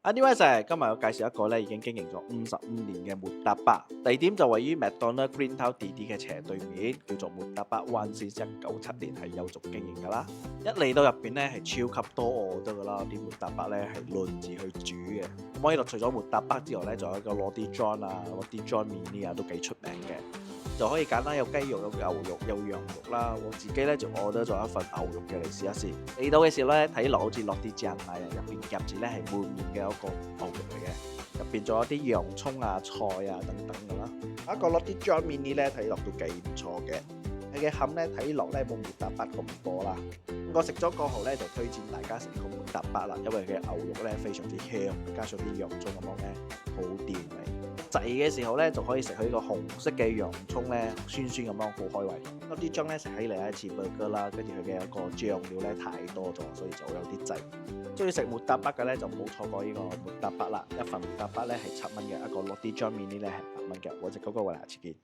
Anyway，今日我介紹一個咧已經經營咗55年嘅末達巴，地點就位於 McDonald Greentown DD 嘅斜對面，叫做末達巴灣，先1997年係有續經營噶啦。一嚟到入邊咧係超級多order噶啦，啲末達巴咧係輪字去煮嘅。咁我呢度除咗末達巴之外咧，仲有一個 Roti John 啊、Roti John Mini 啊都幾出名嘅。就可以揀啦，有雞肉、有牛肉、有羊肉啦。我自己咧就order咗一份牛肉嘅嚟試一試。嚟到嘅時候咧，睇落好似落啲醬奶啊，入邊夾住咧係滿面嘅一個牛肉嚟嘅，入邊仲有啲洋葱啊、菜啊等等噶啦。一個落啲醬 mini 咧睇落都幾唔錯嘅，佢嘅餡咧睇落咧冇末達巴咁多啦。我食咗過後咧就推薦大家食個末達巴啦，因為佢嘅牛肉咧非常之香，加上啲洋葱咁樣咧好掂味。滯嘅時候咧，就可以食佢呢個紅色嘅洋葱咧，酸酸咁樣好開胃。嗰啲醬咧食起嚟咧似 burger 啦，跟住佢嘅一個醬料咧太多咗，所以就有啲滯。中意食末達巴嘅咧就唔好錯過呢個末達巴啦，一份末達巴咧係7蚊嘅，一個落啲醬 mini 咧係8蚊嘅。我食嗰個我哋下次見。